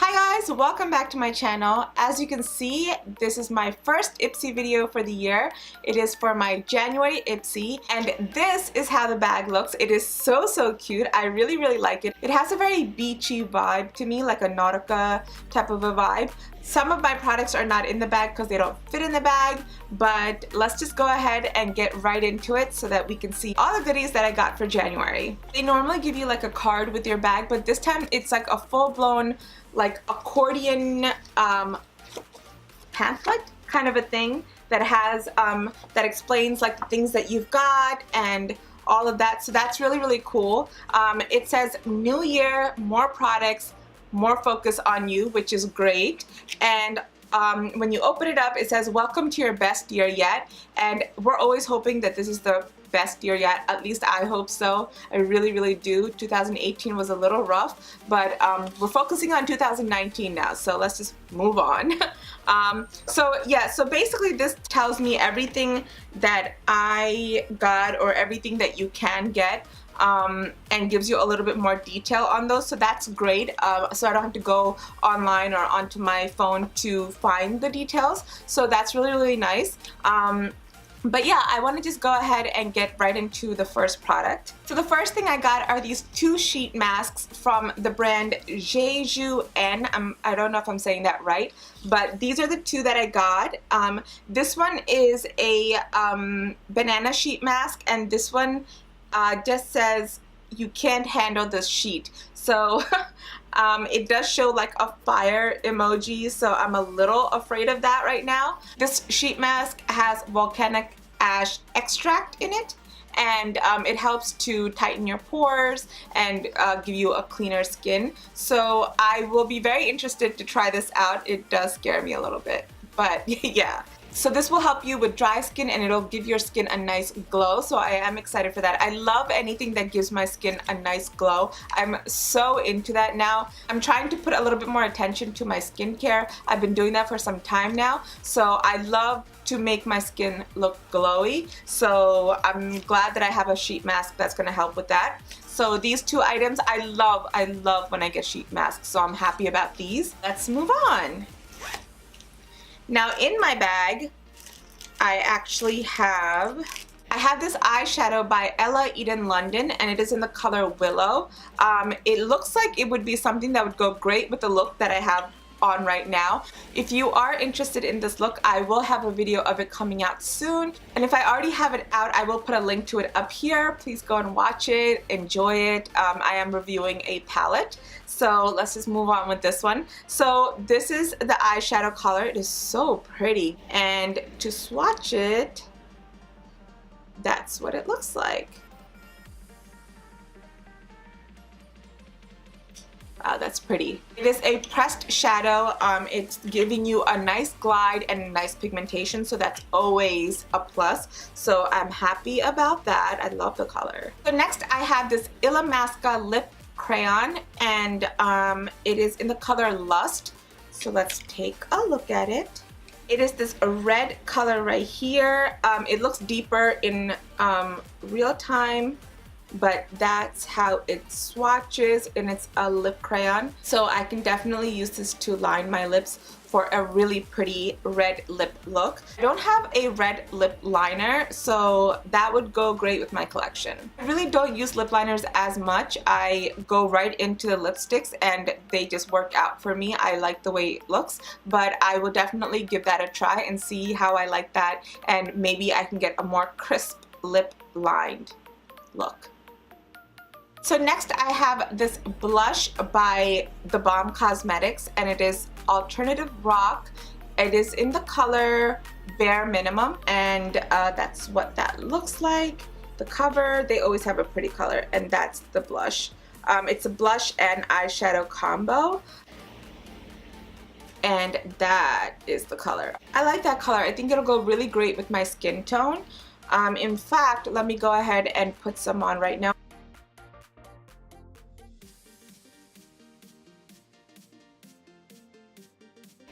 Hi guys, welcome back to my channel. As you can see, this is my first IPSY video for the year. It is for my January IPSY, and this is how the bag looks. It is so cute. I really like it. It has a very beachy vibe to me, like a Nautica type of a vibe. Some of my products are not in the bag because they don't fit in the bag, but let's just go ahead and get right into it so that we can see all the goodies that I got for January. They normally give you like a card with your bag, but this time it's like a full-blown like accordion pamphlet kind of a thing that has that explains like the things that you've got and all of that. So that's really cool. It says new year, more products, more focus on you, which is great. And when you open it up, it says welcome to your best year yet, and we're always hoping that this is the best year yet. At least I hope so. I really do. 2018 was a little rough, but we're focusing on 2019 now, so let's just move on. So basically this tells me everything that I got or everything that you can get, and gives you a little bit more detail on those, so that's great. So I don't have to go online or onto my phone to find the details, so that's really nice. But yeah, I want to just go ahead and get right into the first product. So the first thing I got are these two sheet masks from the brand Jeju N. I don't know if I'm saying that right, but these are the two that I got. This one is a banana sheet mask, and this one just says you can't handle this sheet. So it does show like a fire emoji, so I'm a little afraid of that right now. This sheet mask has volcanic ash extract in it, and it helps to tighten your pores and give you a cleaner skin. So I will be very interested to try this out. It does scare me a little bit, but yeah. So this will help you with dry skin, and it'll give your skin a nice glow, so I am excited for that. I love anything that gives my skin a nice glow. I'm so into that now. I'm trying to put a little bit more attention to my skincare. I've been doing that for some time now, so I love to make my skin look glowy. So I'm glad that I have a sheet mask that's going to help with that. So these two items, I love when I get sheet masks, so I'm happy about these. Let's move on. Now in my bag, I have this eyeshadow by Ella Eden London, and it is in the color Willow. It looks like it would be something that would go great with the look that I have on right now. If you are interested in this look, I will have a video of it coming out soon, and if I already have it out, I will put a link to it up here. Please go and watch it, enjoy it. I am reviewing a palette, so let's just move on with this one. So this is the eyeshadow color. It is so pretty, and to swatch it, that's what it looks like. Wow, that's pretty. It is a pressed shadow. It's giving you a nice glide and a nice pigmentation, so that's always a plus. So I'm happy about that. I love the color. So next I have this ILLAMASQUA lip crayon, and it is in the color Lust. So let's take a look at it. It is this red color right here. It looks deeper in real time, but that's how it swatches, and it's a lip crayon. So I can definitely use this to line my lips for a really pretty red lip look. I don't have a red lip liner, so that would go great with my collection. I really don't use lip liners as much. I go right into the lipsticks and they just work out for me. I like the way it looks, but I will definitely give that a try and see how I like that, and maybe I can get a more crisp lip lined look. So next I have this blush by THEBALM Cosmetics, and it is Alternative Rock. It is in the color Bare Minimum, and that's what that looks like. The cover, they always have a pretty color, and that's the blush. It's a blush and eyeshadow combo, and that is the color. I like that color. I think it'll go really great with my skin tone. In fact, let me go ahead and put some on right now.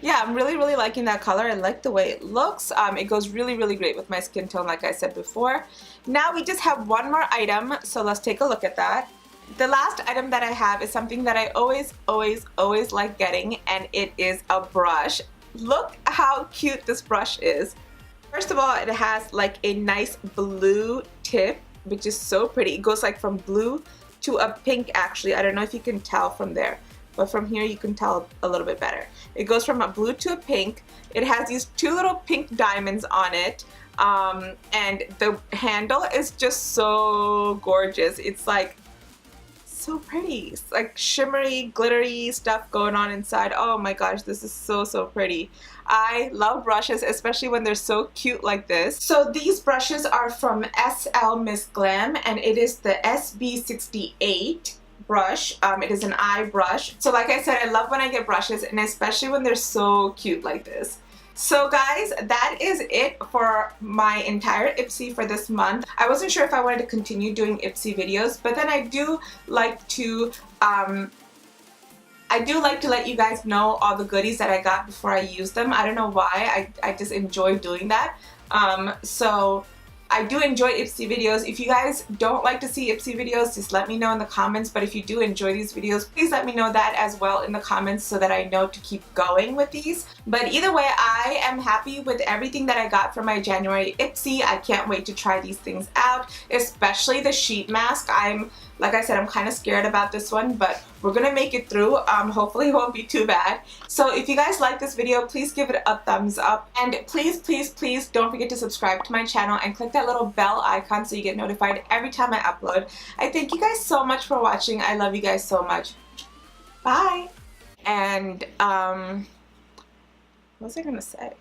Yeah, I'm really liking that color. I like the way it looks. It goes really great with my skin tone, like I said before. Now we just have one more item, so let's take a look at that. the last item that I have is something that I always like getting, and it is a brush. Look how cute this brush is. First of all, it has like a nice blue tip, which is so pretty. It goes like from blue to a pink actually. I don't know if you can tell from there, but from here you can tell a little bit better. It goes from a blue to a pink. It has these two little pink diamonds on it. And the handle is just so gorgeous. It's like so pretty. It's like shimmery, glittery stuff going on inside. Oh my gosh, this is so pretty. I love brushes, especially when they're so cute like this. So these brushes are from SLMISSGLAM, and it is the SB68 brush. It is an eye brush. So like I said, I love when I get brushes, and especially when they're so cute like this. So guys, that is it for my entire IPSY for this month. I wasn't sure if I wanted to continue doing IPSY videos, but then I do like to let you guys know all the goodies that I got before I use them. I don't know why, I just enjoy doing that. So I do enjoy IPSY videos. If you guys don't like to see IPSY videos, just let me know in the comments. But if you do enjoy these videos, please let me know that as well in the comments so that I know to keep going with these. But either way, I am happy with everything that I got for my January IPSY. I can't wait to try these things out, especially the sheet mask. Like I said, I'm kind of scared about this one, but we're gonna make it through. Hopefully it won't be too bad. So if you guys like this video, please give it a thumbs up, and please don't forget to subscribe to my channel and click that little bell icon so you get notified every time I upload. I thank you guys so much for watching. I love you guys so much. Bye. And what was I gonna say?